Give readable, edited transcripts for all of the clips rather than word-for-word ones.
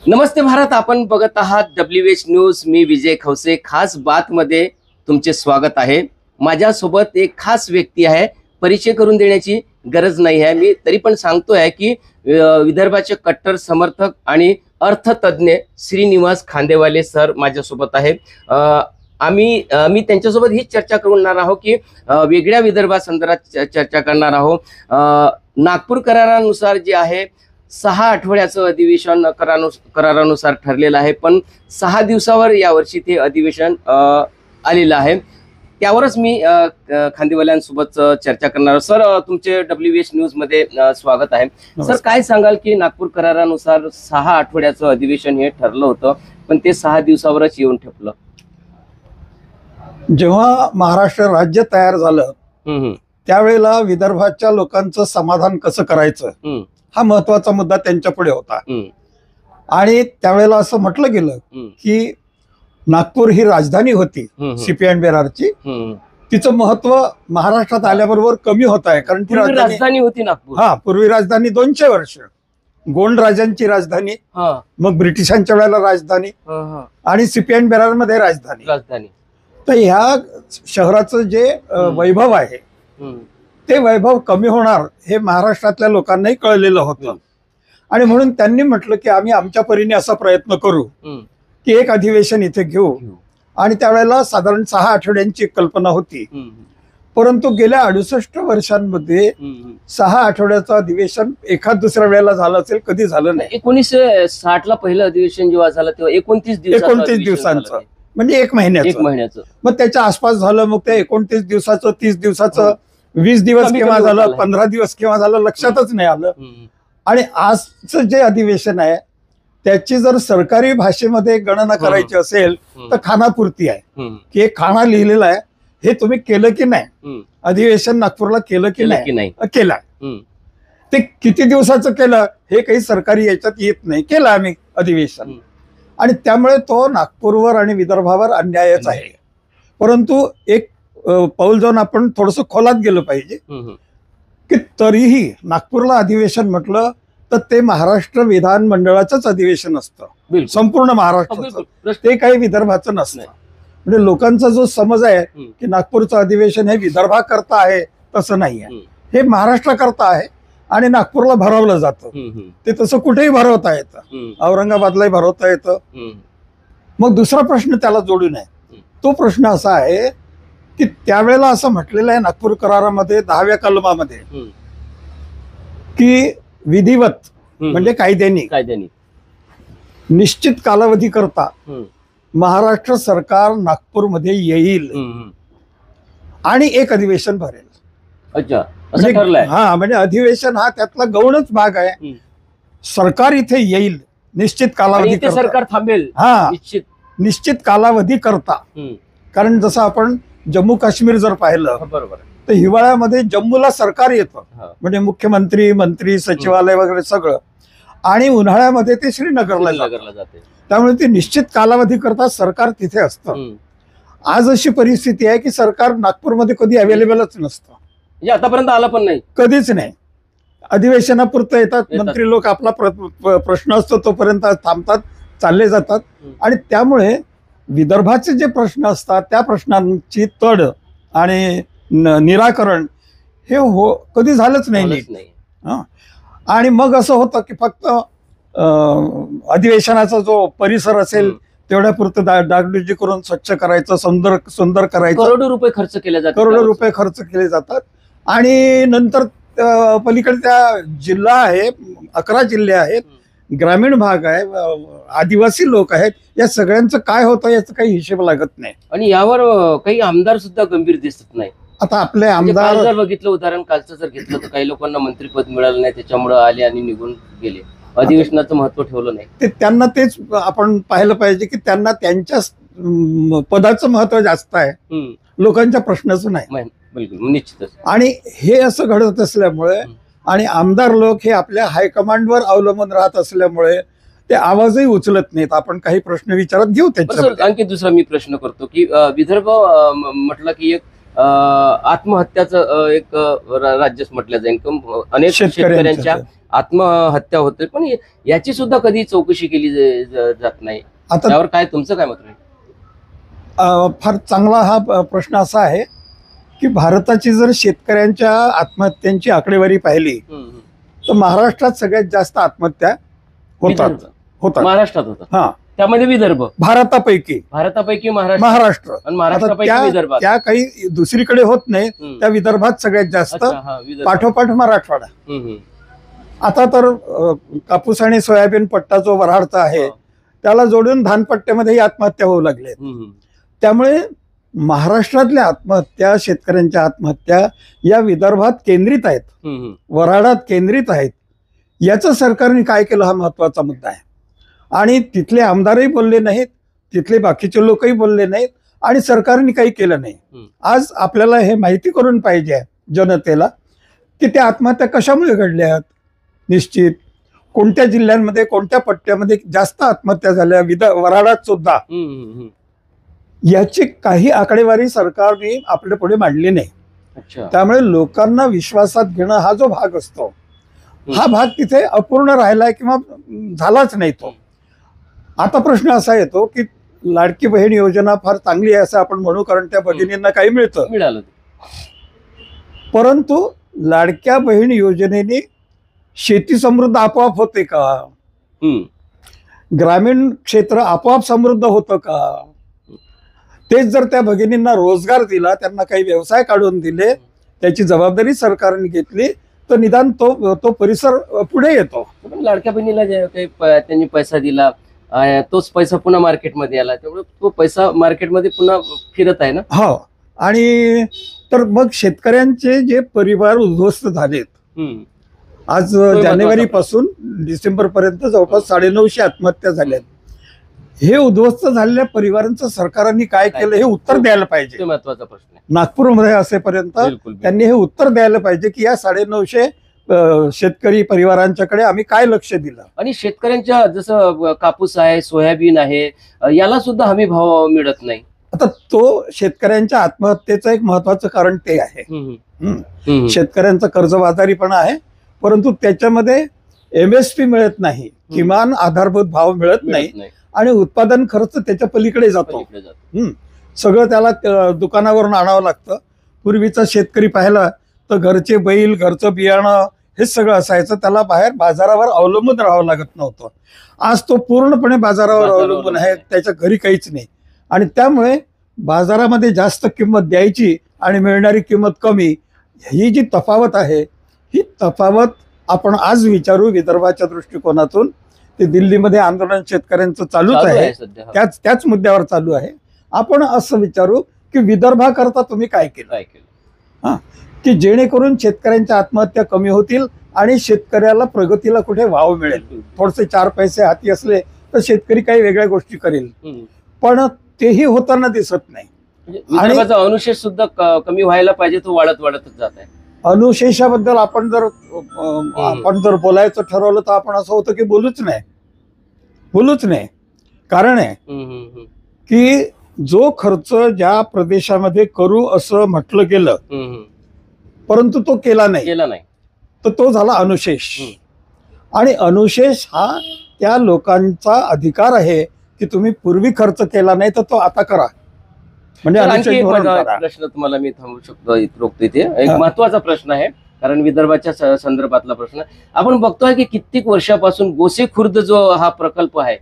नमस्ते भारत, आपण बघत आहात WH न्यूज. मी विजय खवसे. खास बात मध्ये तुमचे स्वागत आहे. माझ्यासोबत एक खास व्यक्ती आहे. परिचय करून देण्याची गरज नाही आहे. मी तरी पण सांगतोय की विदर्भाचे कट्टर समर्थक आणि अर्थतज्ञ श्रीनिवास खांदेवाले सर माझ्यासोबत आहे. मी त्यांच्यासोबत ही चर्चा करणार आहोत की वेगळ्या विदर्भासंदर्भात चर्चा करणार आहोत. नागपूर करारानुसार जे आहे 6 आठवड्याचं अधिवेशन करारानुसार ठरलेलं आहे, पण 6 दिवसावर यावर्षी ते अधिवेशन आलेलं आहे. त्यावरच मी खांदेवाल्यांसोबत चर्चा करणार. सर, तुमचे WH न्यूज मध्ये स्वागत आहे. सर, काय सांगाल की नागपूर करारानुसार 6 आठवड्याचं अधिवेशन हे ठरलं होतं, पण ते 6 दिवसावरच येऊन ठेपलं. जेव्हा महाराष्ट्र राज्य तयार झालं त्यावेळेला विदर्भाच्या लोकांचं समाधान कसं करायचं हा महत्वाचा मुद्दा त्यांच्या पुढे होता. आणि त्यावेळेला असं म्हटलं गेलं की नागपूर ही राजधानी होती CP अँड बेरारची. तिचं महत्व महाराष्ट्रात आल्याबरोबर कमी होत आहे, कारण ती राजधानी होती नागपूर. पूर्वी राजधानी 200 वर्ष गोंड राजांची राजधानी, मग ब्रिटिशांच्या वेळेला राजधानी आणि CP अँड बेरार मध्ये राजधानी. तर ह्या शहराचं जे वैभव आहे ते वैभव कमी होणार हे महाराष्ट्रातल्या लोकांनाही कळलेलं होतं. आणि म्हणून त्यांनी म्हटलं की आम्ही आमच्या परीने असा प्रयत्न करू की एक अधिवेशन इथे घेऊ. आणि त्यावेळेला साधारण 6 आठवड्यांची कल्पना होती, परंतु गेल्या 68 वर्षांमध्ये 6 आठवड्याचं अधिवेशन एखाद दुसऱ्या वेळेला झालं असेल, कधी झालं नाही. 1960 ला पहिलं अधिवेशन जेव्हा झालं तेव्हा 29 दिवसांचं, म्हणजे 1 महिन्याचं. मग त्याच्या आसपास झालं. मग ते 29 दिवसाचं, 30 दिवसाचं, 20 दिवस केव्हा झालं, 15 दिवस केव्हा झालं लक्षातच नाही आलं. आणि आजचं जे अधिवेशन आहे त्याची जर सरकारी भाषेमध्ये गणना करायची असेल तर खानापुरती आहे की एक खाना लिहिलेला आहे, हे तुम्ही केलं की नाही, अधिवेशन नागपूरला केलं की नाही, केलं. ते किती दिवसाचं केलं हे काही सरकारी याच्यात येत नाही, केलं आम्ही अधिवेशन. आणि त्यामुळे तो नागपूरवर आणि विदर्भावर अन्यायच आहे. परंतु एक पाऊल जाऊन आपण थोडस खोलात गेलं पाहिजे की तरीही नागपूरला अधिवेशन म्हटलं तर ते महाराष्ट्र विधानमंडळाचंच अधिवेशन असतं, संपूर्ण महाराष्ट्राचं. ते काही विदर्भाचं नसतं. म्हणजे लोकांचा जो समज आहे की नागपूरचं अधिवेशन हे विदर्भाकरता आहे, तसं नाही आहे. हे महाराष्ट्राकरता आहे आणि नागपूरला भरवलं जातं. ते तसं कुठेही भरवता येतं, औरंगाबादलाही भरवता येतं. मग दुसरा प्रश्न त्याला जोडून आहे. तो प्रश्न असा आहे की त्यावेळेला असं म्हटलेलं आहे नागपूर करारामध्ये 10व्या कलमामध्ये की विधिवत म्हणजे कायद्याने निश्चित कालावधी करता महाराष्ट्र सरकार नागपूरमध्ये येईल आणि एक अधिवेशन भरेल. म्हणजे अधिवेशन हा त्यातला गौणच भाग आहे. सरकार इथे येईल निश्चित कालावधी, सरकार थांबेल निश्चित कालावधी करता. कारण जसं आपण जम्मू काश्मीर जर पाहिलं तर हिवाळ्यामध्ये जम्मूला सरकार येतं, म्हणजे मुख्यमंत्री, मंत्री, सचिवालय वगैरे सगळं. आणि उन्हाळ्यामध्ये ते श्रीनगरला जाते. त्यामुळे ते निश्चित कालावधी करता सरकार तिथे असतं. आज अशी परिस्थिती आहे की सरकार नागपूरमध्ये कधी अवेलेबलच नसतं. आतापर्यंत आला पण नाही, कधीच नाही. अधिवेशनापुरतं येतात मंत्री लोक, आपला प्रश्न असतो तोपर्यंत थांबतात, चालले जातात. आणि त्यामुळे विदर्भाचे जे प्रश्न असतात त्या प्रश्नांची तड आणि निराकरण हे कधी झालंच नाही. आणि मग असं होतं की फक्त अधिवेशनाचा जो परिसर असेल तेवढ्यापुरतं डागडुजी करून स्वच्छ करायचं, सुंदर करायचं. करोडो रुपये खर्च केले जातात. आणि नंतर पलीकडे त्या जिल्हा आहे, 11 जिल्हे आहेत, ग्रामीण भाग आहे, आदिवासी लोक आहेत, या सगळ्यांचं काय होतं याचा काही हिशेब लागत नाही. आणि यावर काही आमदार सुद्धा गंभीर दिसत नाही. आता आपले आमदार जर बघितलं, उदाहरण कालचं जर घेतलं तर काही लोकांना मंत्रीपद मिळालं नाही, त्याच्यामुळे आले आणि निघून गेले. अधिवेशनाचं महत्व ठेवलं नाही. ते त्यांना तेच आपण पाहिलं पाहिजे की त्यांना त्यांच्या पदाचं महत्व जास्त आहे, लोकांच्या प्रश्नाचं नाही. बिलकुल, निश्चितच. आणि हे असं घडत असल्यामुळे आणि आमदार लोक हे आपल्या हायकमांडवर अवलंबून राहत असल्यामुळे ते आवाजही उचलत नाहीत. आपण काही प्रश्न विचारात घेऊ त्याच्यावर. आणखी दुसरा मी प्रश्न करतो की विदर्भ म्हटलं की एक आत्महत्याचं एक राज्यच म्हटलं जाईल. अनेक शेतकऱ्यांच्या आत्महत्या होते, पण याची सुद्धा कधी चौकशी केली जात नाही. आता त्यावर काय तुमचं काय मत आहे? फार चांगला हा प्रश्न असा आहे की भारताची जर शेतकऱ्यांच्या आत्महत्यांची आकडेवारी पाहिली तर महाराष्ट्रात सगळ्यात जास्त आत्महत्या होतात. महाराष्ट्रात होतात. हा, त्यामध्ये विदर्भ भारतापैकी महाराष्ट्र आणि महाराष्ट्रापैकी विदर्भ. त्या काही दुसरीकडे होत नाही, त्या विदर्भात सगळ्यात जास्त, पाठोपाठ मराठवाडा. आता तर कापूस आणि सोयाबीन पट्टा जो वऱ्हाडचा आहे त्याला जोडून धानपट्ट्यामध्येही आत्महत्या होऊ लागल्या. त्यामुळे महाराष्ट्रातल्या आत्महत्या, शेतकऱ्यांच्या आत्महत्या या विदर्भात केंद्रित आहेत, वऱ्हाडात केंद्रित आहेत. याचं सरकारने काय केलं हा महत्वाचा मुद्दा आहे. आणि तिथले आमदारही बोलले नाहीत, तिथले बाकीचे लोकही बोलले नाहीत आणि सरकारने काही केलं नाही. आज आपल्याला हे माहिती करून पाहिजे जनतेला की त्या आत्महत्या कशामुळे घडल्या आहेत. निश्चित कोणत्या जिल्ह्यांमध्ये, कोणत्या पट्ट्यामध्ये जास्त आत्महत्या झाल्या, वऱ्हाडात सुद्धा, याची काही आकडेवारी सरकारने आपल्या पुढे मांडली नाही. त्यामुळे लोकांना विश्वासात घेणं हा जो भाग असतो, हा भाग तिथे अपूर्ण राहिलाय किंवा झालाच नाही तो. आता प्रश्न असा येतो की लाडकी बहीण योजना फार चांगली आहे असं आपण म्हणू, कारण त्या भगिनींना काही मिळालं. परंतु लाडक्या बहीण योजनेने शेती समृद्ध आपोआप होते का? ग्रामीण क्षेत्र आपोआप समृद्ध होतं का? तेच जर त्या भगिनींना रोजगार दिला, त्यांना काही व्यवसाय काढून दिले, त्याची जबाबदारी सरकारने घेतली तर निदान तो परिसर पुढे येतो. लाडक्या बहिणीला त्यांनी पैसा दिला, तोच पैसा पुन्हा मार्केटमध्ये आला, त्यामुळे तो पैसा मार्केटमध्ये पुन्हा फिरत आहे ना. हो, आणि तर मग शेतकऱ्यांचे जे परिवार उद्ध्वस्त झालेत, आज जानेवारी पासून डिसेंबर पर्यंत जवळपास 950 आत्महत्या झाल्यात. हे उद्ध्वस्त झालेल्या परिवारांचं सरकारने काय केलं हे उत्तर द्यायला पाहिजे. महत्वाचा प्रश्न आहे. नागपूरमध्ये असेपर्यंत त्यांनी हे उत्तर द्यायला पाहिजे की या 950 शेतकरी परिवारांच्याकडे आम्ही काय लक्ष दिलं. आणि शेतकऱ्यांच्या जसं कापूस आहे, सोयाबीन आहे, याला सुद्धा हमी भाव मिळत नाही. आता तो शेतकऱ्यांच्या आत्महत्येचं एक महत्वाचं कारण ते आहे. शेतकऱ्यांचा कर्जबाजारीपणा आहे, परंतु त्याच्यामध्ये MSP मिळत नाही, किमान आधारभूत भाव मिळत नाही आणि उत्पादन खर्च त्याच्या पलीकडे जातो. सगळं त्याला दुकानावरून आणावं लागतं. पूर्वीचा शेतकरी पाहिला तर घरचे बैल, घरचं बियाणं हे सगळं असायचं, त्याला बाहेर बाजारावर अवलंबून राहावं लागत नव्हतं. आज तो पूर्णपणे बाजारावर अवलंबून आहे, त्याच्या घरी काहीच नाही. आणि त्यामुळे बाजारामध्ये जास्त किंमत द्यायची आणि मिळणारी किंमत कमी, ही जी तफावत आहे, ही तफावत आपण आज विचारू विदर्भाच्या दृष्टिकोनातून. ते दिल्लीमध्ये आंदोलन शेतकऱ्यांचं चालूच आहे, त्याच मुद्द्यावर चालू आहे. आपण असं विचारू की विदर्भाकरता तुम्ही काय केलं, की जेणेकरून शेतकऱ्यांच्या आत्महत्या कमी होतील आणि शेतकऱ्याला प्रगतीला कुठे वाव मिळेल. थोडेसे 4 पैसे हाती असले तर शेतकरी काही वेगळ्या गोष्टी करेल, पण तेही होताना दिसत नाही. आणि अनुशेष सुद्धा कमी व्हायला पाहिजे, तो वाढतच जात आहे. अनुशेषाबद्दल आपण जर बोलायचं ठरवलं तर आपण असं होतं की बोलूच नाही. कारण आहे की जो खर्च ज्या प्रदेशामध्ये करू असं म्हटलं गेलं, परंतु तो केला नाही, तर तो झाला अनुशेष. आणि अनुशेष हा त्या लोकांचा अधिकार आहे की तुम्ही पूर्वी खर्च केला नाही तर तो आता करा. म्हणजे प्रश्न तुम्हाला मी थांबू शकतो, रोखतो इथे. एक महत्वाचा प्रश्न आहे, कारण विदर्भाच्या संदर्भातला प्रश्न. आपण बघतोय की कित्येक वर्षापासून गोसेखुर्द जो हा प्रकल्प आहे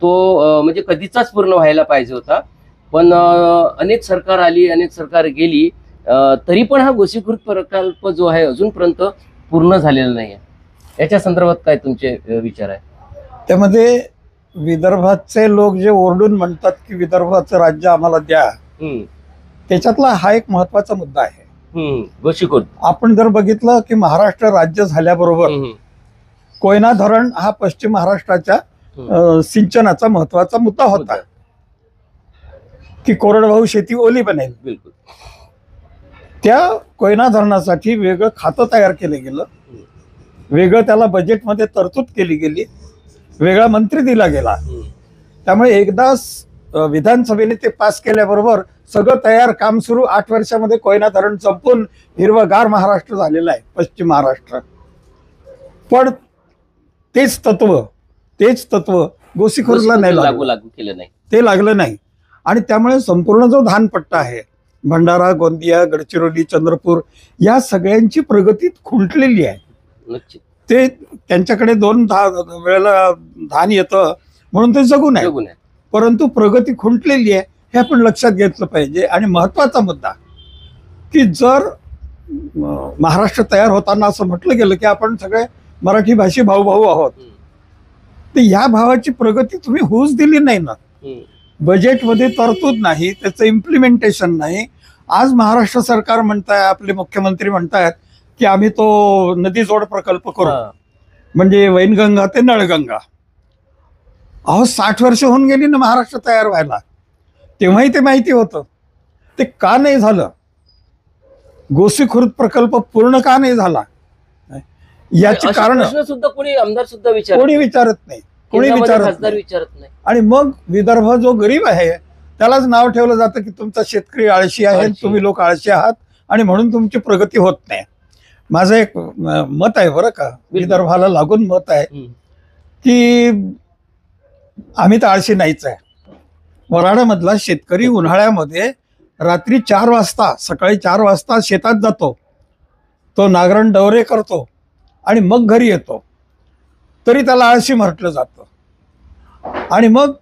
तो म्हणजे कधीचाच पूर्ण व्हायला पाहिजे होता, पण अनेक सरकार आली, अनेक सरकार गेली, तरी पण हा गोसेखुर्द प्रकल्प जो आहे अजूनपर्यंत पूर्ण झालेला नाही आहे. याच्या संदर्भात काय तुमचे विचार आहे? त्यामध्ये विदर्भाचे लोक जे ओरडून म्हणतात की विदर्भाचं राज्य आम्हाला द्या, त्याच्यातला हा एक महत्वाचा मुद्दा आहे. गोसेखुर्द आपण जर बघितलं की महाराष्ट्र राज्य झाल्याबरोबर कोयना धरण हा पश्चिम महाराष्ट्राच्या सिंचनाचा महत्वाचा मुद्दा होता की कोरडवाहू शेती ओली बनेल. बिलकुल. त्या कोयना धरणासाठी वेगळं खातं तयार केलं गेलं, वेगळं त्याला बजेटमध्ये तरतूद केली गेली, वेगळा मंत्री दिला गेला. त्यामुळे एकदा विधानसभेने ते पास केल्याबरोबर सगळं तयार, काम सुरू. 8 वर्षामध्ये कोयना धरण संपून हिरवगार महाराष्ट्र झालेला आहे, पश्चिम महाराष्ट्र. पण तेच तत्व गोसीखुर्दला नाही लागू केलं नाही, ते लागलं नाही. आणि त्यामुळे संपूर्ण जो धानपट्टा आहे, भंडारा, गोंदिया, गडचिरोली, चंद्रपूर, या सगळ्यांची प्रगती खुंटलेली आहे. नक्की ते त्यांच्याकडे 2 वेळेला धान येतं म्हणून ते जगून आहे, परंतु प्रगती खुंटलेली आहे हे आपण लक्षात घेतलं पाहिजे. आणि महत्वाचा मुद्दा की जर महाराष्ट्र तयार होताना असं म्हटलं गेलं की आपण सगळे मराठी भाषी भाऊ आहोत, तर या भावाची प्रगती तुम्ही होऊच दिली नाही ना. बजेटमध्ये तरतूद नाही, त्याचं इम्प्लिमेंटेशन नाही. आज महाराष्ट्र सरकार म्हणताय, आपले मुख्यमंत्री म्हणतायत की आम्ही तो नदी जोड प्रकल्प करू, म्हणजे वैनगंगा ते नळगंगा. अहो 60 वर्ष होऊन गेली ना महाराष्ट्र तयार व्हायला, तेव्हाही ते माहिती होतं. ते का नाही झालं? गोसीखुर्द प्रकल्प पूर्ण का नाही झाला याची कारण सुद्धा कोणी आमदार सुद्धा कोणी विचारत नाही, विचारत नाही. आणि मग विदर्भ जो गरीब आहे त्यालाच नाव ठेवलं जातं की तुमचा शेतकरी आळशी आहे, तुम्ही लोक आळशी आहात आणि म्हणून तुमची प्रगती होत नाही. माझं एक मत आहे बरं का, विदर्भाला लागून मत आहे की आम्ही तर आळशी नाहीच आहे. वऱ्हाडामधला शेतकरी उन्हाळ्यामध्ये रात्री 4 वाजता, सकाळी 4 वाजता शेतात जातो, तो नांगरण डवरे करतो आणि मग घरी येतो, तरी त्याला आळशी म्हटलं जातं. आणि मग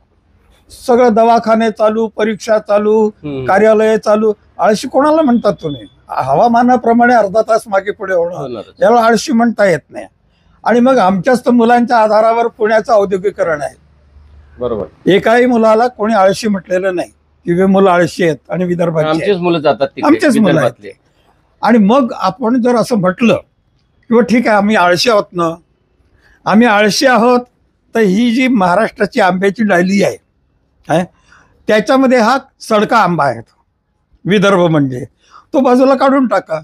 सगळं दवाखाने चालू, परीक्षा चालू, कार्यालय चालू. आळशी कोणाला म्हणतात तुम्ही? हवामानाप्रमाणे अर्धा तास मागे पुढे होणं, याला आळशी म्हणता येत नाही. आणि मग आमच्याच तर मुलांच्या आधारावर पुण्याचं औद्योगिकरण आहे. बरोबर, एकाही मुलाला कोणी आळशी म्हटलेलं नाही की मुलं आळशी आहेत आणि विदर्भात आमचेच मुलं जातात, आमचेच मुलं आहेत. आणि मग आपण जर असं म्हटलं किंवा ठीक आहे आम्ही आळशी आहोत ना, आम्ही आळशी आहोत, तर ही जी महाराष्ट्राची आंब्याची डाली आहे त्याच्यामध्ये हा सडका आंबा आहे विदर्भ, म्हणजे तो बाजूला काढून टाका,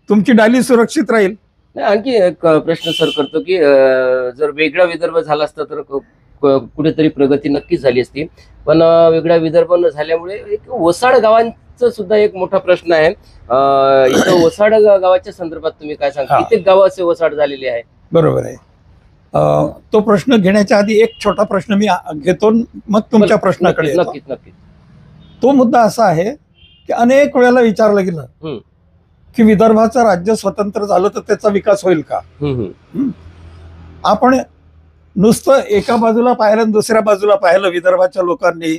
तुमची डाली सुरक्षित राहील. आणखी एक प्रश्न सर करतो की जर वेगळा विदर्भ झाला असता तर कुठेतरी प्रगती नक्कीच झाली असती, पण वेगळा विदर्भ न झाल्यामुळे एक वसाड गावांचा सुद्धा एक मोठा प्रश्न आहे. इथं वसाड गावाच्या संदर्भात तुम्ही काय सांगा? कित्येक गाव असे वसाड झालेले आहे. बरोबर आहे. तो प्रश्न घेण्याच्या आधी एक छोटा प्रश्न मी घेतो, मग तुमच्या प्रश्नाकडे. नक्कीच नक्कीच. तो मुद्दा असा आहे की अनेक वेळेला विचारलं गेलं की विदर्भाचं राज्य स्वतंत्र झालं तर त्याचा विकास होईल का? आपण नुसतं एका बाजूला पाहिलं आणि दुसऱ्या बाजूला पाहिलं विदर्भाच्या लोकांनी,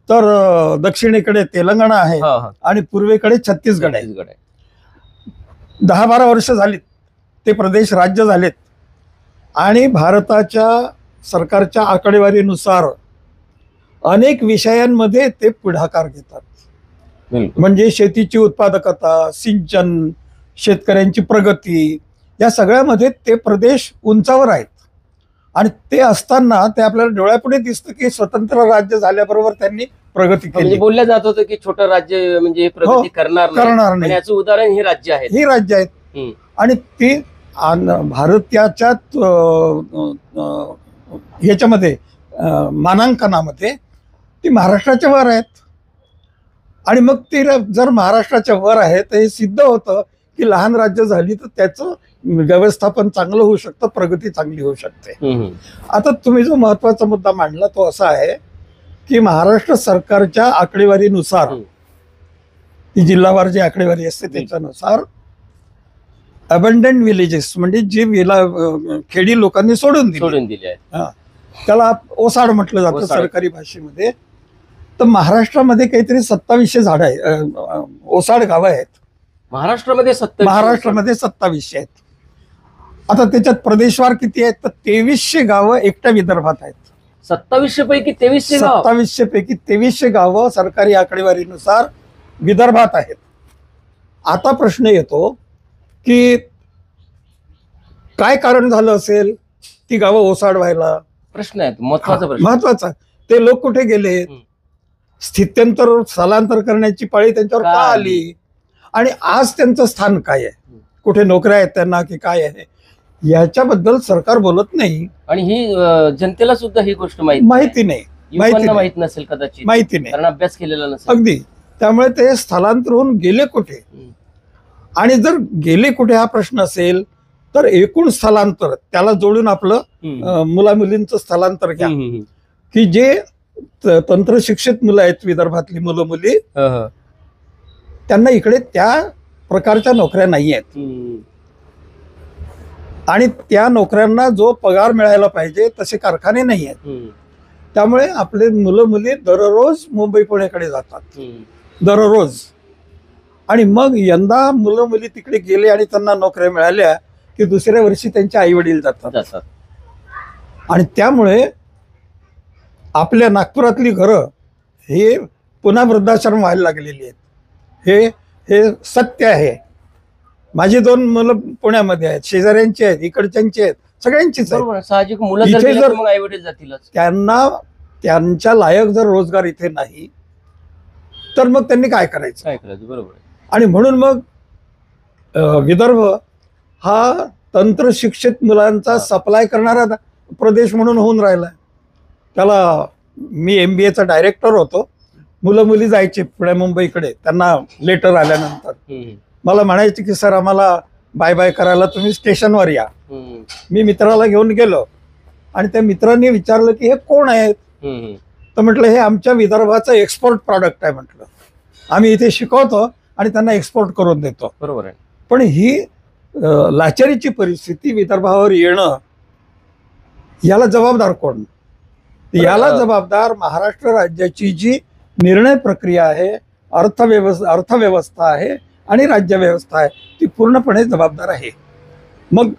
तर दक्षिणेकडे तेलंगणा आहे आणि पूर्वेकडे छत्तीसगड आहे. 10-12 वर्ष झालीत ते प्रदेश राज्य झालेत आणि भारताच्या सरकारच्या आकडेवारीनुसार अनेक विषयांमध्ये ते पुढाकार घेतात. म्हणजे शेतीची उत्पादकता, सिंचन, शेतकऱ्यांची प्रगती, या सगळ्यामध्ये ते प्रदेश उंचावर आहेत. आणि ते असताना ते आपल्याला डोळ्यापुढे दिसतं की स्वतंत्र राज्य झाल्याबरोबर त्यांनी प्रगती केली. म्हणजे बोललं जात होतं की छोटं राज्य म्हणजे प्रगती करणार नाही. याचं उदाहरण हे राज्य आहेत. आणि ती भारताच्या याच्यामध्ये मानांकनामध्ये ती महाराष्ट्राच्या वर आहेत. आणि मग ते जर महाराष्ट्राच्या वर आहे तर हे सिद्ध होतं की लहान राज्य झाली तर त्याचं व्यवस्थापन चांगलं होऊ शकतं, प्रगती चांगली होऊ शकते. आता तुम्ही जो महत्वाचा मुद्दा मांडला तो असा आहे की महाराष्ट्र सरकारच्या आकडेवारीनुसार, ती जिल्हावार जी आकडेवारी असते त्याच्यानुसार, अबंडंट विलेजेस म्हणजे जे खेडी लोकांनी सोडून दिले त्याला ओसाड म्हटलं जातं सरकारी भाषेमध्ये. तर महाराष्ट्रामध्ये काहीतरी 2700 झाडं आहे, ओसाड गावं आहेत महाराष्ट्रामध्ये. 2700 आहेत. आता त्याच्यात प्रदेशवार किती आहेत तर 2300 गावं एकट्या विदर्भात आहेत. 2700 पैकी 2300 गावं सरकारी आकडेवारीनुसार विदर्भात आहेत. आता प्रश्न येतो की काय कारण झालं असेल ती गावं ओसाड व्हायला? प्रश्न आहे महत्वाचा. ते लोक कुठे गेले? स्थित्यंतर, स्थलांतर करण्याची पाळी त्यांच्यावर का आली? आणि आज त्यांचं स्थान काय आहे? कुठे नोकऱ्या आहेत त्यांना की काय आहे? याच्याबद्दल सरकार बोलत नाही. आणि ही जनतेला सुद्धा ही गोष्ट माहिती नाही, माहित नसेल कदाचित, माहिती नाही, कारण अभ्यास केलेला नसेल. अगदी. त्यामुळे ते स्थलांतर होऊन गेले कुठे? आणि जर गेले कुठे हा प्रश्न असेल तर एकूण स्थलांतर त्याला जोडून आपलं मुला मुलींचं स्थलांतर घ्या की जे तंत्र शिक्षित मुलं आहेत विदर्भातली मुलं मुली त्यांना इकडे त्या प्रकारच्या नोकऱ्या नाही आहेत आणि त्या नोकऱ्यांना जो पगार मिळायला पाहिजे तसे कारखाने नाही आहेत. त्यामुळे आपले मुलं मुली दररोज मुंबई पुण्याकडे जातात दररोज. आणि मग यंदा मुलं मुली तिकडे गेले आणि त्यांना नोकऱ्या मिळाल्या की दुसऱ्या वर्षी त्यांचे आई वडील जातात. आणि त्यामुळे आपल्या नागपुरातली घरं हे पुन्हा वृद्धाश्रम व्हायला लागलेली आहेत. हे सत्य आहे. माझी 2 मुलं पुण्यामध्ये आहेत, शेजाऱ्यांची आहेत, इकडच्यांची आहेत, सगळ्यांचीच आहेत. साहजिक मुलं इथे जर आई वडील जातीलच. त्यांना त्यांच्या लायक जर रोजगार इथे नाही तर मग त्यांनी काय करायचं. बरोबर. आणि म्हणून मग विदर्भ हा तंत्र शिक्षित मुलांचा सप्लाय करणारा प्रदेश म्हणून होऊन राहिला. त्याला मी MBA चा डायरेक्टर होतो. मुलं मुली जायचे पुणे मुंबईकडे, त्यांना लेटर आल्यानंतर मला म्हणायचे की सर आम्हाला बाय बाय करायला तुम्ही स्टेशनवर या. मी मित्राला घेऊन गेलो आणि त्या मित्रांनी विचारलं की हे कोण आहेत. तर म्हटलं हे आमच्या विदर्भाचं एक्सपोर्ट प्रॉडक्ट आहे. म्हटलं आम्ही इथे शिकवतो आणि त्यांना एक्सपोर्ट करून देतो. बरोबर आहे. पण ही लाचारीची परिस्थिती विदर्भावर येणं याला जबाबदार कोण. याला जबाबदार महाराष्ट्र राज्याची जी निर्णय प्रक्रिया आहे, अर्थव्यवस्था आहे आणि राज्य व्यवस्था आहे ती पूर्णपणे जबाबदार आहे. मग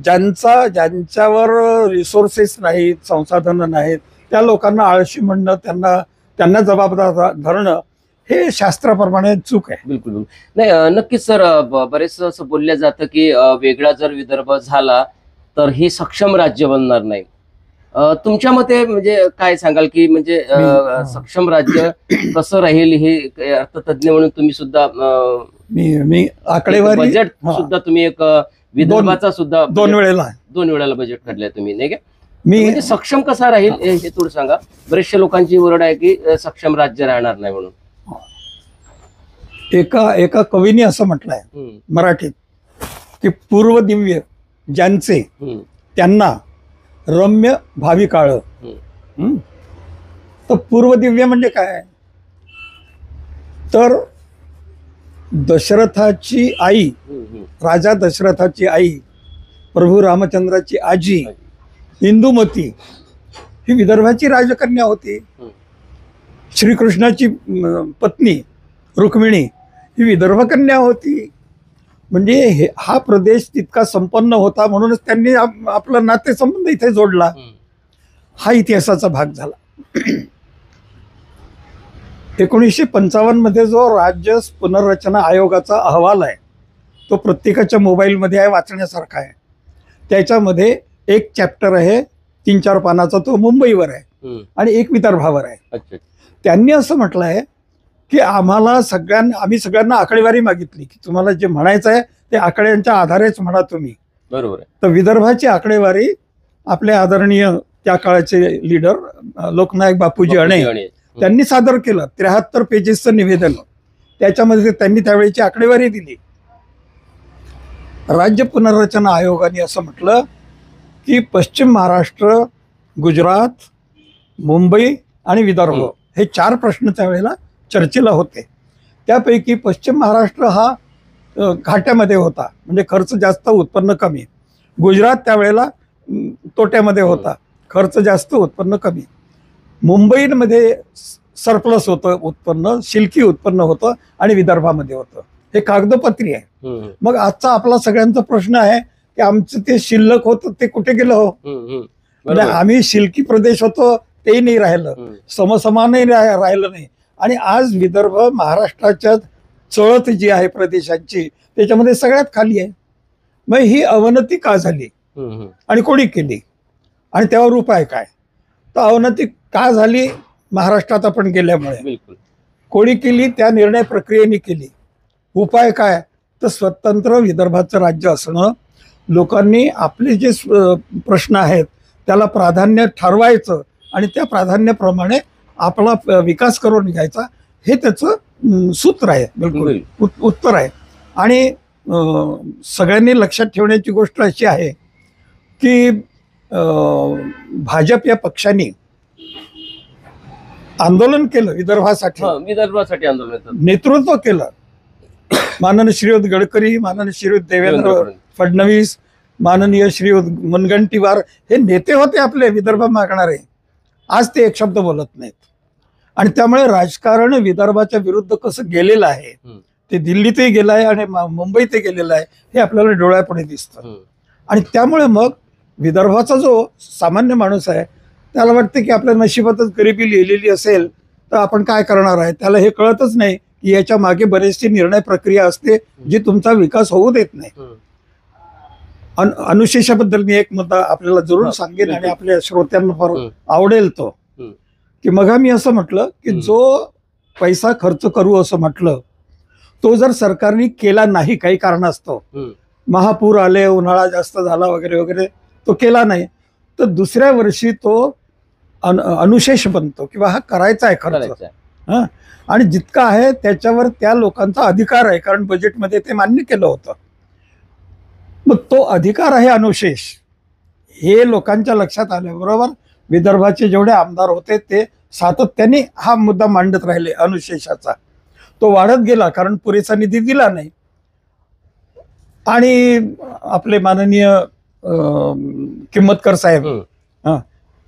ज्यांच्यावर रिसोर्सेस नाहीत, संसाधनं नाहीत, त्या लोकांना आळशी म्हणणं, त्यांना जबाबदार धरणं हे शास्त्राप्रमाणे चूक आहे. बिलकुल नाही. नक्कीच सर, बरेच असं बोललं जातं की वेगळा जर विदर्भ झाला तर हे सक्षम राज्य बनणार नाही. तुमच्या मते म्हणजे काय सांगाल की म्हणजे सक्षम राज्य कसं राहील हे अर्थतज्ञ म्हणून तुम्ही सुद्धा मी आकडेवारी बजेट सुद्धा तुम्ही एक विदर्भाचा सुद्धा 2 वेळेला बजेट काढलाय तुम्ही नाही का. म्हणजे सक्षम कसा राहील हे थोडं सांगा. बरेचशा लोकांची ओरड आहे की सक्षम राज्य राहणार नाही म्हणून. एका कवीने असं म्हटलंय मराठीत की पूर्व दिव्य ज्यांचे त्यांना रम्य भावी काळ. तर पूर्व दिव्य म्हणजे काय. तर दशरथाची आई, राजा दशरथाची आई, प्रभू रामचंद्राची आजी इंदुमती ही विदर्भाची राजकन्या होती. श्रीकृष्णाची पत्नी रुक्मिणी ही विदर्भ कन्या होती. म्हणजे हा प्रदेश तितका संपन्न होता म्हणूनच त्यांनी आपला नातेसंबंध इथे जोडला. हा इतिहासाचा भाग झाला. 1955 मध्ये जो राज्य पुनर्रचना आयोगाचा अहवाल आहे तो प्रत्येकाच्या मोबाईलमध्ये आहे, वाचण्यासारखा आहे. त्याच्यामध्ये एक चॅप्टर आहे 3-4 पानाचा, तो मुंबईवर आहे आणि एक विदर्भावर आहे. त्यांनी असं म्हटलं आहे की आम्ही सगळ्यांना आकडेवारी मागितली की तुम्हाला जे म्हणायचं आहे ते आकड्यांच्या आधारेच म्हणा तुम्ही. बरोबर. तर विदर्भाची आकडेवारी आपले आदरणीय त्या काळाचे लीडर लोकनायक बापूजी अणे त्यांनी सादर केलं. 73 पेजेसचं निवेदन. त्याच्यामध्ये त्यांनी त्यावेळेची आकडेवारी दिली. राज्य पुनर्रचना आयोगाने असं म्हटलं की पश्चिम महाराष्ट्र, गुजरात, मुंबई आणि विदर्भ हे 4 प्रश्न त्यावेळेला चर्चेला होते. त्यापैकी पश्चिम महाराष्ट्र हा घाट्यामध्ये होता, म्हणजे खर्च जास्त उत्पन्न कमी. गुजरात त्यावेळेला तोट्यामध्ये होता, खर्च जास्त उत्पन्न कमी. मुंबईमध्ये सरप्लस होतं उत्पन्न, शिल्की उत्पन्न होतं आणि विदर्भामध्ये होतं. हे कागदपत्री आहे. मग आजचा आपला सगळ्यांचा प्रश्न आहे की आमचं ते शिल्लक होतं ते कुठे गेलं हो. म्हणजे आम्ही शिल्की प्रदेश होतो तेही नाही राहिलं, समसमानही राहिलं नाही. आणि आज विदर्भ महाराष्ट्राच्या चळत जी आहे प्रदेशांची त्याच्यामध्ये सगळ्यात खाली आहे. मग ही अवनती का झाली आणि कोणी केली आणि त्यावर उपाय काय. तर अवनती का झाली महाराष्ट्रात आपण गेल्यामुळे, कोणी केली त्या निर्णय प्रक्रियेने केली. उपाय काय तर स्वतंत्र विदर्भाचं राज्य असणं, लोकांनी आपले जे प्रश्न आहेत त्याला प्राधान्य ठरवायचं आणि त्या प्राधान्याप्रमाणे आपला विकास करून घ्यायचा, हे त्याचं सूत्र आहे, बिलकुल उत्तर आहे. आणि सगळ्यांनी लक्षात ठेवण्याची गोष्ट अशी आहे की भाजप या पक्षाने आंदोलन केलं विदर्भासाठी आंदोलन नेतृत्व केलं. माननीय श्रीयुत गडकरी, माननीय श्रीयुत देवेंद्र फडणवीस, माननीय श्रीयुत मुनगंटीवार हे नेते होते आपले विदर्भ मागणारे. आज ते एक शब्द बोलत नाहीत. आणि त्यामुळे राजकारण विदर्भाच्या विरुद्ध कसं गेलेलं आहे ते दिल्लीतही गेलं आहे आणि मुंबईतही गेलेलं आहे हे आपल्याला डोळ्यापुढे दिसतं. आणि त्यामुळे मग विदर्भाचा जो सामान्य माणूस आहे त्याला वाटतं की आपल्या नशिबातच गरिबी लिहिलेली असेल तर आपण काय करणार आहे. त्याला हे कळतच नाही की याच्या मागे बरेचशी निर्णय प्रक्रिया असते जी तुमचा विकास होऊ देत नाही. अनुशेषाबद्दल मी एक मुद्दा आपल्याला जरूर सांगेन आणि आपल्या श्रोत्यांना फार आवडेल तो की मग मी असं म्हटलं की जो पैसा खर्च करू असं म्हटलं तो जर सरकारने केला नाही काही कारणास्तव, महापूर आले, उन्हाळा जास्त झाला वगैरे वगैरे, तो केला नाही तर दुसऱ्या वर्षी तो अनुशेष बनतो किंवा हा करायचा आहे खर्च. हा, आणि जितका आहे त्याच्यावर त्या लोकांचा अधिकार आहे कारण बजेटमध्ये ते मान्य केलं होतं. मग तो अधिकार आहे अनुशेष हे लोकांच्या लक्षात आल्याबरोबर विदर्भाचे जेवढे आमदार होते ते सातत्याने हा मुद्दा मांडत राहिले अनुशेषाचा. तो वाढत गेला कारण पुरेसा निधी दिला नाही. आणि आपले माननीय किंमतकर साहेब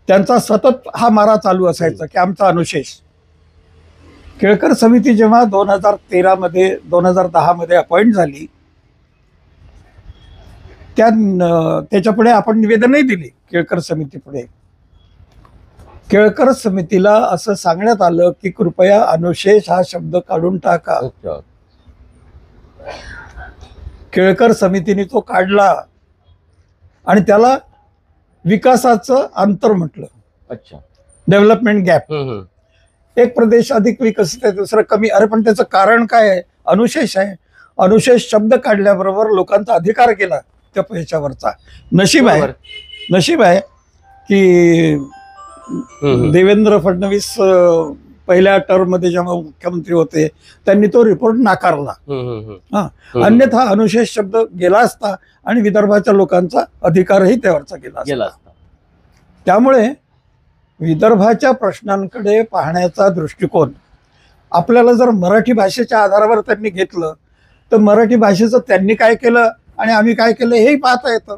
त्यांचा सतत हा मारा चालू असायचा की आमचा अनुशेष. केळकर समिती जेव्हा 2010 मध्ये अपॉइंट झाली त्याच्यापुढे आपण निवेदनही दिली केळकर समितीपुढे. केळकर समितीला असं सांगण्यात आलं की कृपया अनुशेष हा शब्द काढून टाका. केळकर समितीने तो काढला आणि त्याला विकासाचं अंतर म्हटलं. Development gap. एक प्रदेश अधिक विकसित आहे, दुसरा कमी. अरे पण त्याचं कारण काय आहे? अनुशेष आहे. अनुशेष शब्द काढल्याबरोबर लोकांचा अधिकार गेला त्या पैशावरचा. नशीब आहे की देवेंद्र फडणवीस पहिल्या टर्म मध्ये जेव्हा मुख्यमंत्री होते त्यांनी तो रिपोर्ट नाकारला. अन्यथा अनुशेष शब्द गेला असता आणि विदर्भाच्या लोकांचा अधिकारही त्यावरचा गेला असता. त्यामुळे विदर्भाच्या प्रश्नांकडे पाहण्याचा दृष्टिकोन आपल्याला जर मराठी भाषेच्या आधारावर त्यांनी घेतलं तर मराठी भाषेचं त्यांनी काय केलं आणि आम्ही काय केलं हेही पाहता येतं.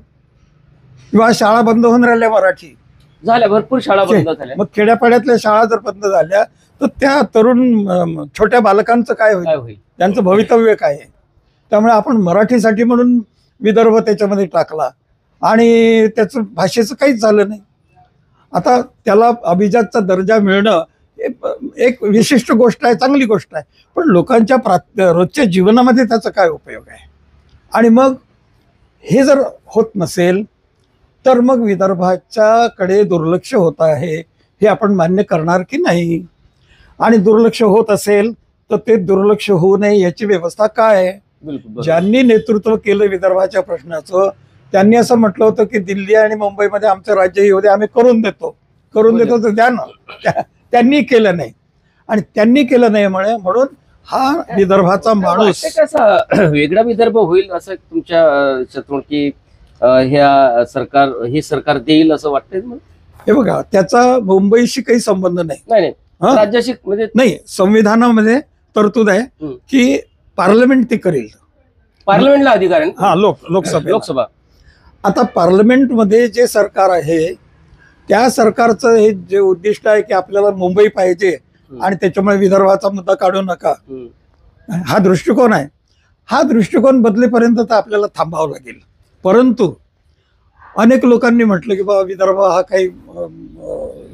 किंवा शाळा बंद होऊन राहिल्या मराठी झाल्या, भरपूर शाळा बंद झाल्या. मग खेड्यापाड्यातल्या शाळा जर बंद झाल्या तर त्या तरुण छोट्या बालकांचं काय होईल, त्यांचं भवितव्य काय आहे. त्यामुळे आपण मराठीसाठी म्हणून विदर्भ त्याच्यामध्ये टाकला आणि त्याचं भाषेचं काहीच झालं नाही. आता त्याला अभिजातचा दर्जा मिळणं एक विशिष्ट गोष्ट आहे, चांगली गोष्ट आहे. पण लोकांच्या रोजच्या जीवनामध्ये त्याचा काय उपयोग आहे. आणि मग हे जर होत नसेल तर मग विदर्भाच्याकडे दुर्लक्ष होत आहे हे आपण मान्य करणार की नाही. आणि दुर्लक्ष होत असेल तर ते दुर्लक्ष होऊ नये याची व्यवस्था काय आहे. ज्यांनी नेतृत्व केलं विदर्भाच्या प्रश्नाचं त्यांनी असं म्हटलं होतं की दिल्ली आणि मुंबईमध्ये आमचं राज्य येऊ दे, आम्ही करून देतो तर द्या ना. त्यांनी केलं नाही आणि त्यांनी केलं नाही म्हणून हा विदर्भाचा माणूस कसा वेगळा विदर्भ होईल असं तुमच्या चतुर्थ की हे सरकार देईल असं वाटतंय. हे बघा त्याचा मुंबईशी काही संबंध नाही. राज्याशी म्हणजे नाही. संविधानामध्ये तरतूद आहे की पार्लमेंट ते करेल. पार्लमेंटला अधिकार आहे. हा, लोकसभा. आता पार्लमेंटमध्ये जे सरकार आहे त्या सरकारचं हे जे उद्दिष्ट आहे की आपल्याला मुंबई पाहिजे आणि त्याच्यामुळे विदर्भाचा मुद्दा काढू नका, हा दृष्टिकोन आहे. हा दृष्टिकोन बदलेपर्यंत तर आपल्याला थांबावं लागेल. परंतु अनेक लोकांनी म्हटलं की बाबा विदर्भ हा काही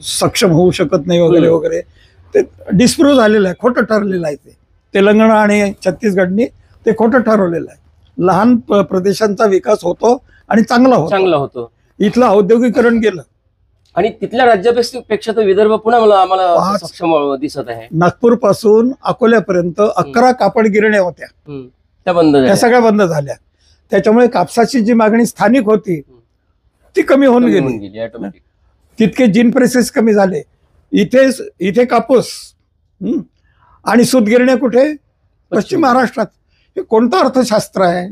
सक्षम होऊ शकत नाही वगैरे वगैरे. ते डिस्प्रूव्ह झालेलं आहे, खोटं ठरलेलं आहे. ते तेलंगणा आणि छत्तीसगडनी ते खोटं ठरवलेलं आहे. लहान प्रदेशांचा विकास होतो आणि चांगला होतो. इथलं औद्योगिकरण गेलं आणि तिथल्या राज्यापेक्षा तर विदर्भ पुन्हा आम्हाला सक्षम दिसत आहे. नागपूर पासून अकोल्यापर्यंत 11 कापड गिरण्या होत्या, त्या सगळ्या बंद झाल्या. त्याच्यामुळे कापसाची जी मागणी स्थानिक होती ती कमी होऊन गेली. तितके जिन प्रेसेस कमी झाले. इथे कापूस आणि सूतगिरण्या कुठे? पश्चिम महाराष्ट्रात. हे कोणतं अर्थशास्त्र आहे?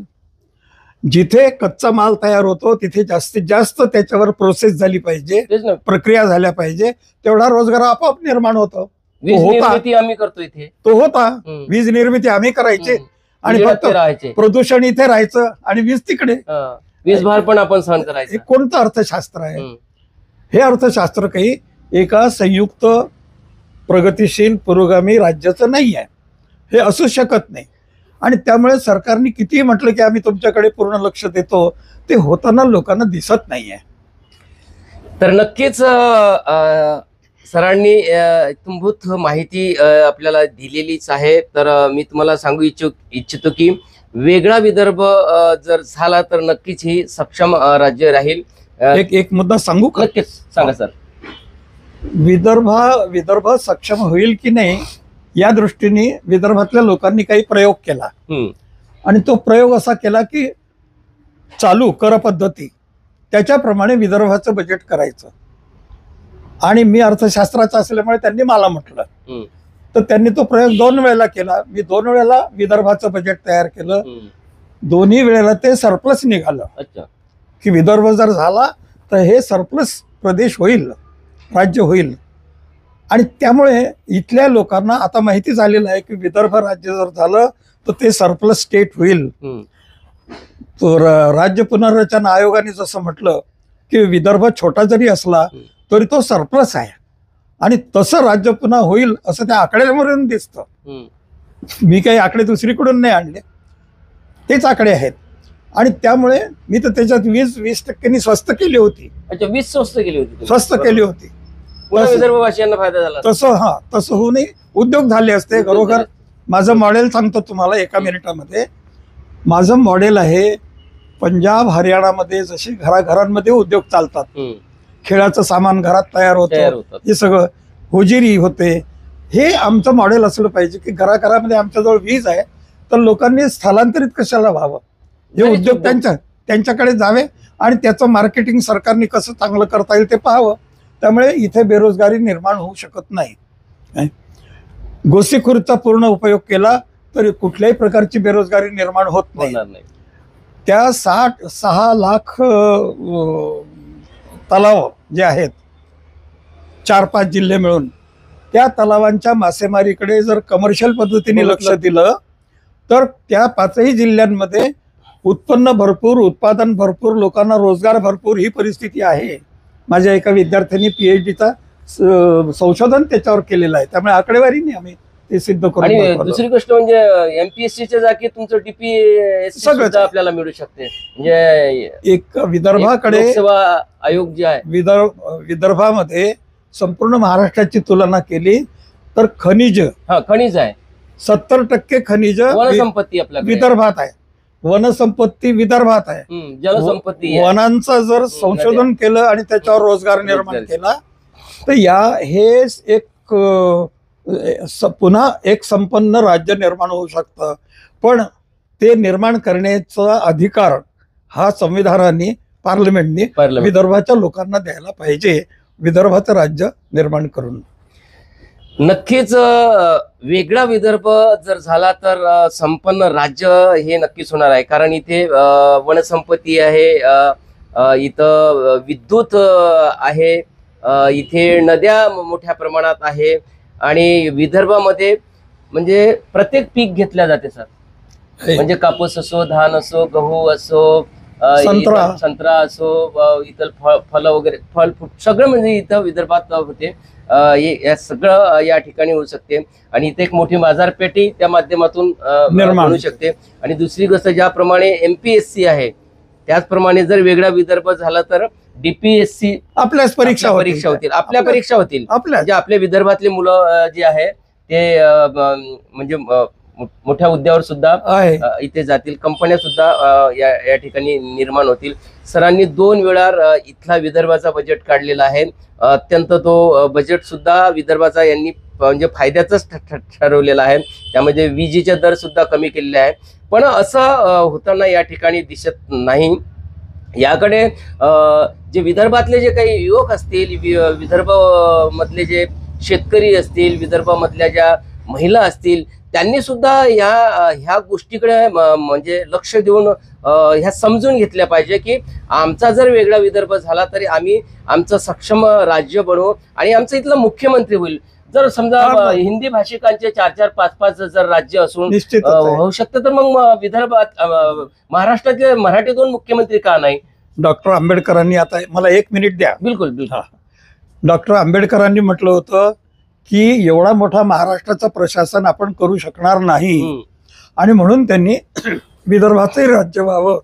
जिथे कच्चा माल तयार होतो तिथे जास्तीत जास्त त्याच्यावर प्रोसेस झाली पाहिजे, तेच ना, प्रक्रिया झाल्या पाहिजे, तेवढा रोजगार आपोआप निर्माण होतो. वीज निर्मिती आम्ही करतो इथे, तो होता. वीज निर्मिती आम्ही करायचे आणि फक्त राहायचे, प्रदूषण इथे राहायचं आणि वीज तिकडे, वीज भार पण आपण सहन करायचं. हे कोणतं अर्थशास्त्र आहे? हे अर्थशास्त्र काही एका संयुक्त प्रगतिशील पुरोगामी राज्याचं नाही आहे, हे असू शकत नाही. आणि त्यामुळे सरकारने कितीही म्हटलं की आम्ही तुमच्याकडे पूर्ण लक्ष देतो, ते होताना लोकांना दिसत नाहीये. तर नक्कीच सरांनी इत्थंभूत माहिती आपल्याला दिलेलीच आहे. तर मी तुम्हाला सांगू इच्छितो की वेगळा विदर्भ जर झाला तर नक्कीच ही सक्षम राज्य राहील. एक मुद्दा सांगू का? नक्कीच सांगा सर. विदर्भ सक्षम होईल की नाही या दृष्टीने विदर्भातल्या लोकांनी काही प्रयोग केला आणि तो प्रयोग असा केला की चालू कर पद्धती त्याच्याप्रमाणे विदर्भाचं बजेट करायचं. आणि मी अर्थशास्त्राचा असल्यामुळे त्यांनी मला म्हटलं, तर त्यांनी तो प्रयोग 2 वेळेला केला. मी 2 वेळेला विदर्भाचं बजेट तयार केलं. दोन्ही वेळेला ते सरप्लस निघालं. की विदर्भ जर झाला तर हे सरप्लस प्रदेश होईल, राज्य होईल. आणि त्यामुळे इथल्या लोकांना आता माहिती झालेलं आहे की विदर्भ राज्य जर झालं तर ते सरप्लस स्टेट होईल. तर राज्य पुनर्रचना आयोगाने जसं म्हटलं की विदर्भ छोटा जरी असला तरी तो सरप्लस आहे आणि तसं राज्य पुन्हा होईल असं त्या आकड्यावरून दिसतं. मी काही आकडे दुसरीकडून नाही आणले, तेच आकडे आहेत. आणि त्यामुळे मी तर त्याच्यात 20% स्वस्त केली होती. 20 स्वस्त केली होती, स्वस्त केली होती. विदर्भवासियांना फायदा झाला. तसं होऊ नये, उद्योग झाले असते घरोघर. माझं मॉडेल सांगतो तुम्हाला एका मिनिटामध्ये. माझं मॉडेल आहे पंजाब हरियाणामध्ये जसे घराघरांमध्ये उद्योग चालतात, खेळाचं सामान घरात तयार होतं, हे सगळं होजिरी होते. हे आमचं मॉडेल असलं पाहिजे की घराघरामध्ये आमच्याजवळ वीज आहे तर लोकांनी स्थलांतरित कशाला व्हावं, हे उद्योग त्यांच्याकडे जावे आणि त्याचं मार्केटिंग सरकारने कसं चांगलं करता येईल ते पाहावं. त्यामुळे इथे बेरोजगारी निर्माण होऊ शकत नाही. गोसीखुर्दचा पूर्ण उपयोग केला तर कुठल्याही प्रकारची बेरोजगारी निर्माण होत नाही. त्या 6 लाख तलाव जे आहेत 4-5 जिल्हे मिळून, त्या तलावांच्या मासेमारीकडे जर कमर्शियल पद्धतीने लक्ष दिलं तर त्या 5ही जिल्ह्यांमध्ये उत्पन्न भरपूर, उत्पादन भरपूर, लोकांना रोजगार भरपूर ही परिस्थिती आहे. माझ्या एका विद्यार्थ्यांनी PhDचा संशोधन त्याच्यावर केलेलं आहे. त्यामुळे आकडेवारीने आम्ही ते सिद्ध करू. आणि दुसरी गोष्ट म्हणजे MPSCच्या जागी तुमचं DPSC सगळं आपल्याला मिळू शकते. म्हणजे एक विदर्भाकडे लोकसेवा आयोग जे आहे, विदर्भामध्ये संपूर्ण महाराष्ट्राची तुलना केली तर खनिज आहे. 70% खनिज वनसंपत्ती आपल्या विदर्भात आहे. वनसंपत्ती विदर्भात आहे. जलसंपत्ती, वनांचं जर संशोधन केलं आणि त्याच्यावर रोजगार निर्माण केला तर हे एक पुन्हा एक संपन्न राज्य निर्माण होऊ शकतं. पण ते निर्माण करण्याचा अधिकार हा संविधानाने, पार्लमेंटने विदर्भाच्या लोकांना द्यायला पाहिजे, विदर्भाचं राज्य निर्माण करून. नक्कीच वेगळा विदर्भ जर झाला तर संपन्न राज्य हे नक्कीच होणार आहे. कारण इथे वनसंपत्ती आहे, इथं विद्युत आहे, इथे नद्या मोठ्या प्रमाणात आहे आणि विदर्भामध्ये म्हणजे प्रत्येक पीक घेतल्या जाते सर. म्हणजे कापूस असो, धान असो, गहू असो, संत्रा असो, इतर फळ वगैरे, फळ सगळं म्हणजे इथं विदर्भात होते. हे सगळं या ठिकाणी होऊ शकते आणि इथे एक मोठी बाजारपेठी त्या माध्यमातून निर्माण होऊ शकते. आणि दुसरी गोष्ट, ज्याप्रमाणे MPSC आहे त्याचप्रमाणे जर वेगळा विदर्भ झाला तर DPSC आपल्याच परीक्षा होतील, आपल्या परीक्षा होतील. म्हणजे आपल्या विदर्भातले मुलं जे आहे ते म्हणजे मोठ्या हुद्द्यावर सुद्धा इथे जातील, कंपन्या सुद्धा या ठिकाणी निर्माण होतील. सरांनी 2 वेळा इथला विदर्भाचा बजेट काढलेला आहे. अत्यंत तो बजेट सुद्धा विदर्भाचा यांनी म्हणजे फायद्याचाच ठरवलेला आहे. त्यामध्ये विजेचे दर सुद्धा कमी केलेले आहे. पण असं होताना या ठिकाणी दिसत नाही. याकडे जे विदर्भातले जे काही युवक असतील, विदर्भ मधले जे शेतकरी असतील, विदर्भामधल्या ज्या महिला असतील, त्यांनी सुद्धा ह्या गोष्टीकडे म्हणजे लक्ष देऊन ह्या समजून घेतल्या पाहिजे की आमचा जर वेगळा विदर्भ झाला तरी आम्ही आमचं सक्षम राज्य बनवू आणि आमचं इथलं मुख्यमंत्री होईल. जर समजा हिंदी भाषिकांचे 4-4, 5-5 जर राज्य असून होऊ शकतं तर मग विदर्भात महाराष्ट्रातले मराठी 2 मुख्यमंत्री का नाही? डॉक्टर आंबेडकरांनी, आता मला 1 मिनिट द्या. बिलकुल बिलकुल. डॉक्टर आंबेडकरांनी म्हटलं होतं की एवढा मोठा महाराष्ट्राचं प्रशासन आपण करू शकणार नाही आणि म्हणून त्यांनी विदर्भाचंही राज्य व्हावं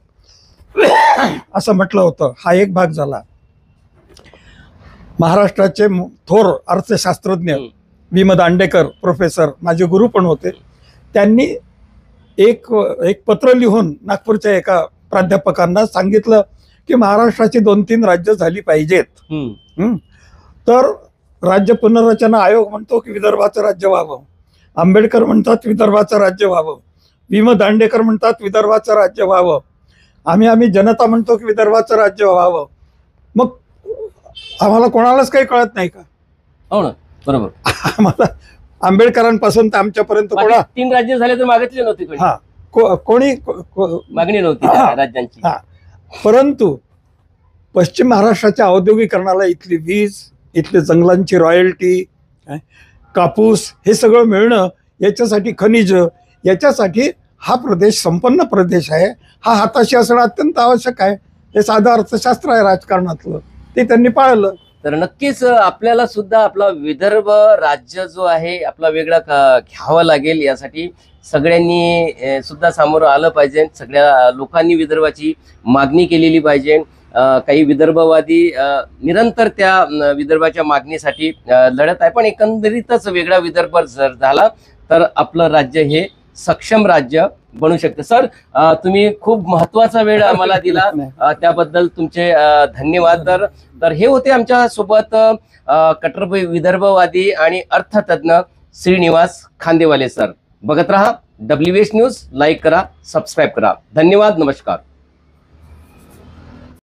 असं म्हटलं होतं. हा एक भाग झाला. महाराष्ट्राचे थोर अर्थशास्त्रज्ञ वि. दांडेकर प्रोफेसर, माझे गुरु पण होते, त्यांनी एक पत्र लिहून नागपूरच्या एका प्राध्यापकांना सांगितलं की महाराष्ट्राची 2-3 राज्य झाली पाहिजेत. तर राज्य पुनर्रचना आयोग म्हणतो की विदर्भाचं राज्य व्हावं, आंबेडकर म्हणतात विदर्भाचं राज्य व्हावं, वि. दांडेकर म्हणतात विदर्भाचं राज्य व्हावं, आम्ही जनता म्हणतो की विदर्भाचं राज्य व्हावं. मग आम्हाला कोणालाच काही कळत नाही का? हो ना, बरोबर. आम्हाला आंबेडकरांपासून तर आमच्यापर्यंत 3 राज्य झाले तर मागितले नव्हते कोणी मागणी नव्हती राज्यांची. परंतु पश्चिम महाराष्ट्राच्या औद्योगिकरणाला इथली वीज, इथली जंगलांची रॉयल्टी, कापूस हे सगळं मिळणं, याच्यासाठी खनिज, याच्यासाठी हा प्रदेश संपन्न प्रदेश आहे, हा हाताशी असणं अत्यंत आवश्यक आहे. हे साधं अर्थशास्त्र आहे राजकारणातलं, ते त्यांनी पाळलं. तर नक्कीच आपल्याला सुद्धा आपला विदर्भ राज्य जो आहे आपला वेगळा घ्यावा लागेल. यासाठी सगळ्यांनी सुद्धा सामोरं आलं पाहिजे. सगळ्या लोकांनी विदर्भाची मागणी केलेली पाहिजे. काही विदर्भवादी निरंतर त्या विदर्भाच्या मागणीसाठी लढत आहे, पण एकंदरीतच वेगळा विदर्भ जर झाला तर आपलं राज्य हे सक्षम राज्य बनू शकते. सर, तुम्ही खूप महत्वाचा वेळ आम्हाला दिला, त्याबद्दल तुमचे धन्यवाद. तर हे होते आमच्या सोबत कट्टर विदर्भवादी आणि अर्थतज्ञ श्रीनिवास खांदेवाले सर. बघत रहा WH न्यूज, लाईक करा, सबस्क्राईब करा. धन्यवाद, नमस्कार.